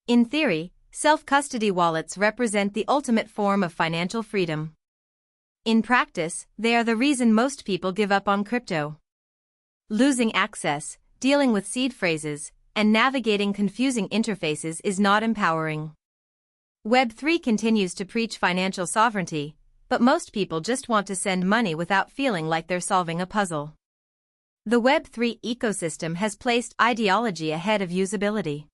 In theory, self-custody wallets represent the ultimate form of financial freedom. In practice, they are the reason most people give up on crypto. Losing access, dealing with seed phrases, and navigating confusing interfaces is not empowering. Web3 continues to preach financial sovereignty, but most people just want to send money without feeling like they're solving a puzzle. The Web3 ecosystem has placed ideology ahead of usability.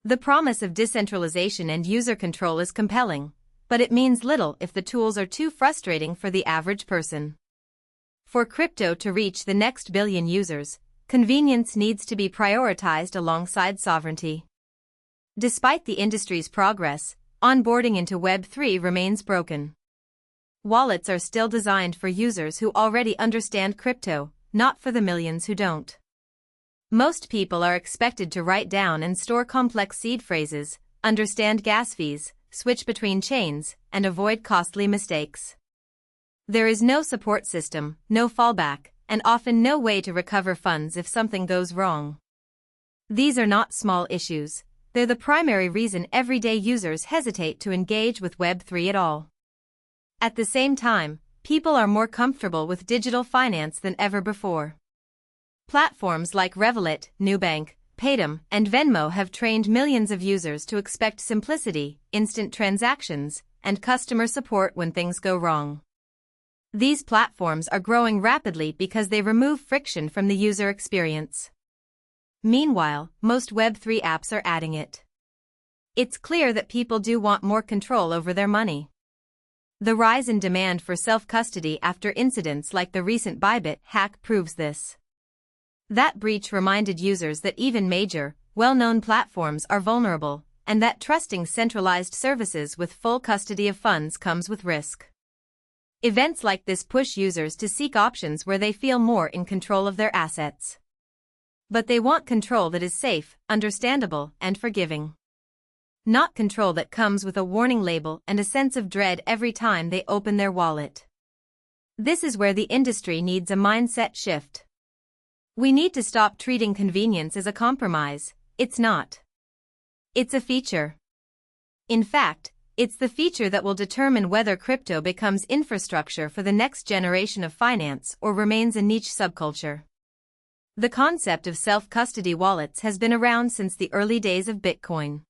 The promise of decentralization and user control is compelling, but it means little if the tools are too frustrating for the average person. For crypto to reach the next billion users, convenience needs to be prioritized alongside sovereignty. Despite the industry's progress, onboarding into Web3 remains broken. Wallets are still designed for users who already understand crypto, not for the millions who don't. Most people are expected to write down and store complex seed phrases, understand gas fees, switch between chains, and avoid costly mistakes. There is no support system, no fallback, and often no way to recover funds if something goes wrong. These are not small issues, they're the primary reason everyday users hesitate to engage with Web3 at all. At the same time, people are more comfortable with digital finance than ever before. Platforms like Revolut, Nubank, Paytm, and Venmo have trained millions of users to expect simplicity, instant transactions, and customer support when things go wrong. These platforms are growing rapidly because they remove friction from the user experience. Meanwhile, most Web3 apps are adding it. It's clear that people do want more control over their money. The rise in demand for self-custody after incidents like the recent Bybit hack proves this. That breach reminded users that even major, well-known platforms are vulnerable, and that trusting centralized services with full custody of funds comes with risk. Events like this push users to seek options where they feel more in control of their assets. But they want control that is safe, understandable, and forgiving. Not control that comes with a warning label and a sense of dread every time they open their wallet. This is where the industry needs a mindset shift. We need to stop treating convenience as a compromise. It's not. It's a feature. In fact, it's the feature that will determine whether crypto becomes infrastructure for the next generation of finance or remains a niche subculture. The concept of self-custody wallets has been around since the early days of Bitcoin.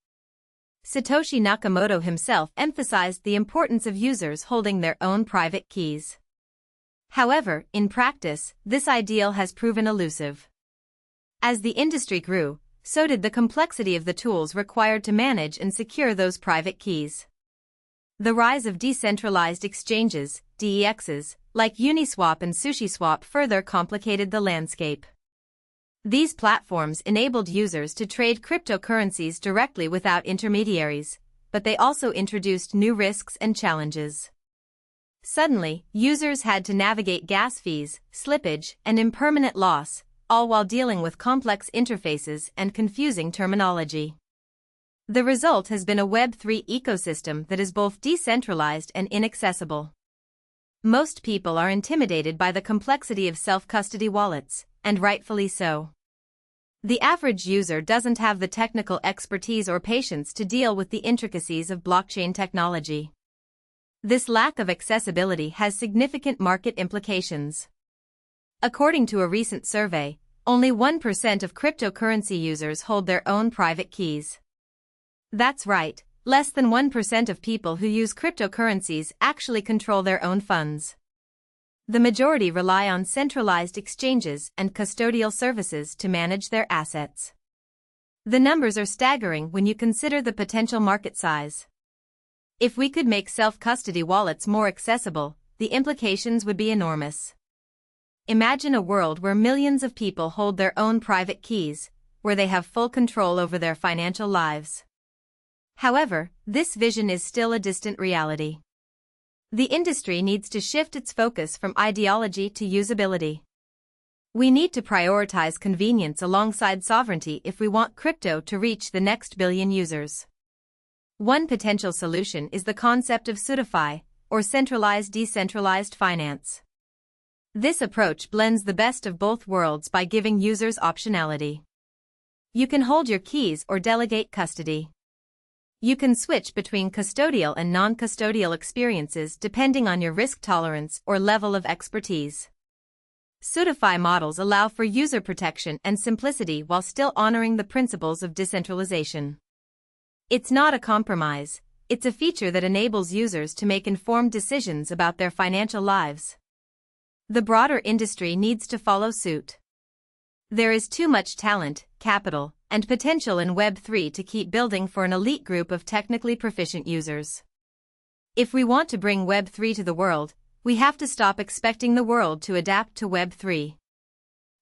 Satoshi Nakamoto himself emphasized the importance of users holding their own private keys. However, in practice, this ideal has proven elusive. As the industry grew, so did the complexity of the tools required to manage and secure those private keys. The rise of decentralized exchanges, DEXs, like Uniswap and SushiSwap further complicated the landscape. These platforms enabled users to trade cryptocurrencies directly without intermediaries, but they also introduced new risks and challenges. Suddenly, users had to navigate gas fees, slippage, and impermanent loss, all while dealing with complex interfaces and confusing terminology. The result has been a Web3 ecosystem that is both decentralized and inaccessible. Most people are intimidated by the complexity of self-custody wallets, and rightfully so. The average user doesn't have the technical expertise or patience to deal with the intricacies of blockchain technology. This lack of accessibility has significant market implications. According to a recent survey, only 1% of cryptocurrency users hold their own private keys. That's right, less than 1% of people who use cryptocurrencies actually control their own funds. The majority rely on centralized exchanges and custodial services to manage their assets. The numbers are staggering when you consider the potential market size. If we could make self-custody wallets more accessible, the implications would be enormous. Imagine a world where millions of people hold their own private keys, where they have full control over their financial lives. However, this vision is still a distant reality. The industry needs to shift its focus from ideology to usability. We need to prioritize convenience alongside sovereignty if we want crypto to reach the next billion users. One potential solution is the concept of CeDeFi, or centralized decentralized finance. This approach blends the best of both worlds by giving users optionality. You can hold your keys or delegate custody. You can switch between custodial and non-custodial experiences depending on your risk tolerance or level of expertise. CeDeFi models allow for user protection and simplicity while still honoring the principles of decentralization. It's not a compromise, it's a feature that enables users to make informed decisions about their financial lives. The broader industry needs to follow suit. There is too much talent, capital, and potential in Web3 to keep building for an elite group of technically proficient users. If we want to bring Web3 to the world, we have to stop expecting the world to adapt to Web3.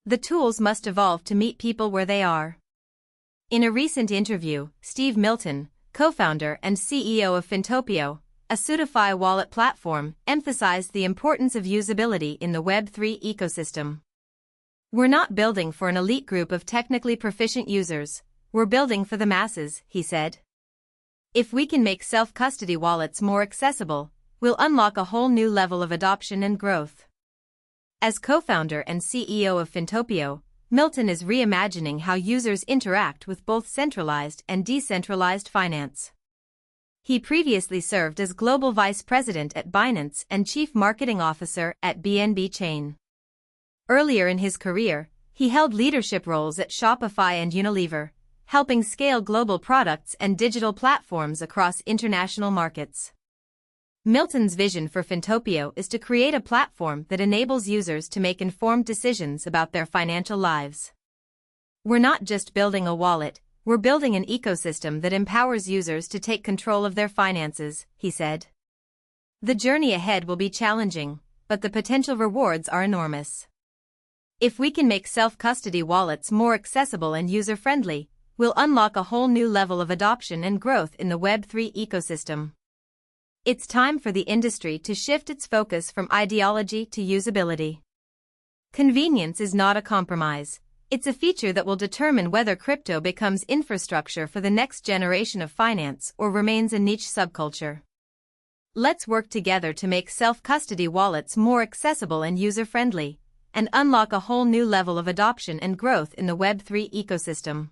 The tools must evolve to meet people where they are. In a recent interview, Steve Milton, co-founder and CEO of Fintopio, a CeDeFi wallet platform, emphasized the importance of usability in the Web3 ecosystem. We're not building for an elite group of technically proficient users, we're building for the masses, he said. If we can make self-custody wallets more accessible, we'll unlock a whole new level of adoption and growth. As co-founder and CEO of Fintopio, Milton is reimagining how users interact with both centralized and decentralized finance. He previously served as Global Vice President at Binance and Chief Marketing Officer at BNB Chain. Earlier in his career, he held leadership roles at Shopify and Unilever, helping scale global products and digital platforms across international markets. Milton's vision for Fintopio is to create a platform that enables users to make informed decisions about their financial lives. We're not just building a wallet, we're building an ecosystem that empowers users to take control of their finances, he said. The journey ahead will be challenging, but the potential rewards are enormous. If we can make self-custody wallets more accessible and user-friendly, we'll unlock a whole new level of adoption and growth in the Web3 ecosystem. It's time for the industry to shift its focus from ideology to usability. Convenience is not a compromise, it's a feature that will determine whether crypto becomes infrastructure for the next generation of finance or remains a niche subculture. Let's work together to make self-custody wallets more accessible and user-friendly, and unlock a whole new level of adoption and growth in the Web3 ecosystem.